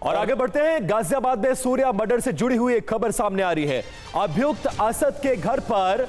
और आगे बढ़ते हैं। गाजियाबाद में सूर्या मर्डर से जुड़ी हुई एक खबर सामने आ रही है। अभियुक्त असद के घर पर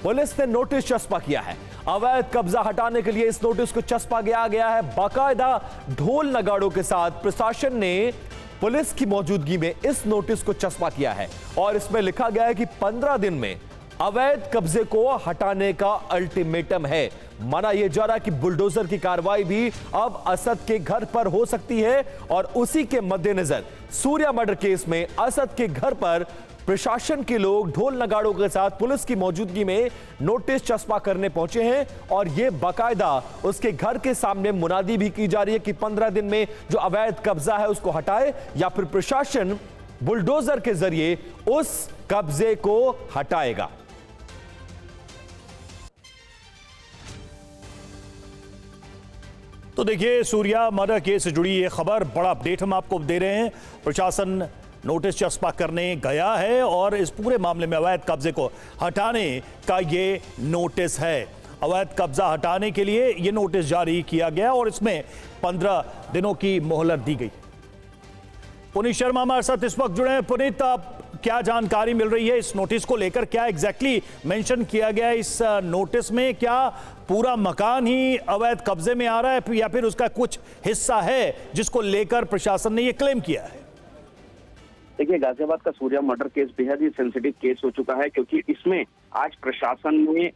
पुलिस ने नोटिस चस्पा किया है। अवैध कब्जा हटाने के लिए इस नोटिस को चस्पा गया है। बाकायदा ढोल नगाड़ों के साथ प्रशासन ने पुलिस की मौजूदगी में इस नोटिस को चस्पा किया है और इसमें लिखा गया है कि 15 दिन में अवैध कब्जे को हटाने का अल्टीमेटम है। माना यह जा रहा है कि बुलडोजर की कार्रवाई भी अब असद के घर पर हो सकती है और उसी के मद्देनजर सूर्या मर्डर केस में असद के घर पर प्रशासन के लोग ढोल नगाड़ों के साथ पुलिस की मौजूदगी में नोटिस चस्पा करने पहुंचे हैं और यह बाकायदा उसके घर के सामने मुनादी भी की जा रही है कि 15 दिन में जो अवैध कब्जा है उसको हटाए या फिर प्रशासन बुलडोजर के जरिए उस कब्जे को हटाएगा। तो देखिए, सूर्या मर्डर केस से जुड़ी ये खबर, बड़ा अपडेट हम आपको दे रहे हैं। प्रशासन नोटिस चस्पा करने गया है और इस पूरे मामले में अवैध कब्जे को हटाने का ये नोटिस है। अवैध कब्जा हटाने के लिए ये नोटिस जारी किया गया और इसमें 15 दिनों की मोहलत दी गई। पुनीत शर्मा हमारे साथ इस वक्त जुड़े हैं। पुनीत, क्या जानकारी मिल रही है इस नोटिस को लेकर? क्या एग्जैक्टली मेंशन किया गया है इस नोटिस में? क्या पूरा मकान ही अवैध कब्जे में आ रहा है या फिर उसका कुछ हिस्सा है जिसको लेकर प्रशासन ने यह क्लेम किया है? देखिए, गाजियाबाद का सूर्या मर्डर केस बेहद ही सेंसिटिव केस हो चुका है क्योंकि इसमें आज प्रशासन ने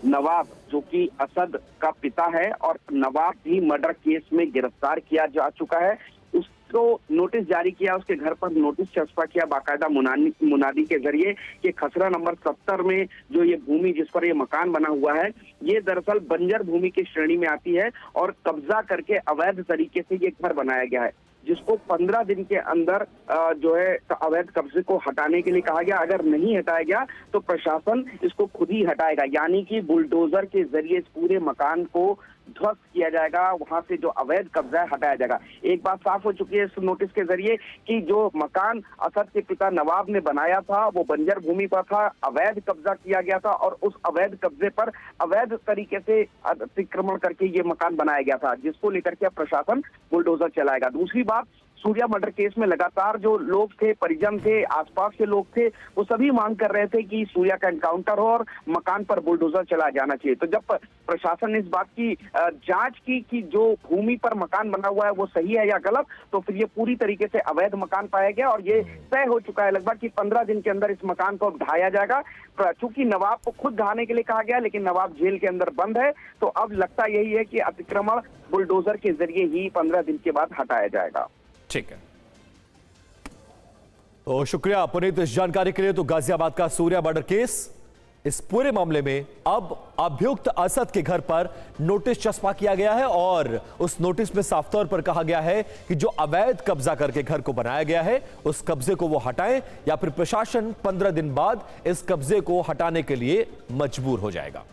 नवाब, जो कि असद का पिता है और नवाब भी मर्डर केस में गिरफ्तार किया जा चुका है, उसको नोटिस जारी किया। उसके घर पर नोटिस चस्पा किया बाकायदा मुनादी के जरिए कि खसरा नंबर 70 में जो ये भूमि जिस पर ये मकान बना हुआ है, ये दरअसल बंजर भूमि की श्रेणी में आती है और कब्जा करके अवैध तरीके से ये घर बनाया गया है, जिसको 15 दिन के अंदर जो है अवैध कब्जे को हटाने के लिए कहा गया। अगर नहीं हटाया गया तो प्रशासन इसको खुद ही हटाएगा, यानी कि बुलडोजर के जरिए इस पूरे मकान को ध्वस्त किया जाएगा, वहां से जो अवैध कब्जा है हटाया जाएगा। एक बात साफ हो चुकी है इस नोटिस के जरिए कि जो मकान असद के पिता नवाब ने बनाया था वो बंजर भूमि पर था, अवैध कब्जा किया गया था और उस अवैध कब्जे पर अवैध तरीके से अतिक्रमण करके ये मकान बनाया गया था, जिसको लेकर के प्रशासन बुलडोजर चलाएगा। दूसरी बात, सूर्या मर्डर केस में लगातार जो लोग थे, परिजन थे, आसपास के लोग थे, वो सभी मांग कर रहे थे कि सूर्या का एनकाउंटर हो और मकान पर बुलडोजर चला जाना चाहिए। तो जब प्रशासन ने इस बात की जांच की कि जो भूमि पर मकान बना हुआ है वो सही है या गलत, तो फिर ये पूरी तरीके से अवैध मकान पाया गया और ये तय हो चुका है लगभग कि 15 दिन के अंदर इस मकान को ढाया जाएगा। चूंकि नवाब को खुद ढहाने के लिए कहा गया, लेकिन नवाब जेल के अंदर बंद है, तो अब लगता यही है कि अतिक्रमण बुलडोजर के जरिए ही 15 दिन के बाद हटाया जाएगा। ठीक है, तो शुक्रिया पुनीत इस जानकारी के लिए। तो गाजियाबाद का सूर्या मर्डर केस, इस पूरे मामले में अब अभियुक्त असद के घर पर नोटिस चस्पा किया गया है और उस नोटिस में साफ तौर पर कहा गया है कि जो अवैध कब्जा करके घर को बनाया गया है उस कब्जे को वो हटाएं या फिर प्रशासन 15 दिन बाद इस कब्जे को हटाने के लिए मजबूर हो जाएगा।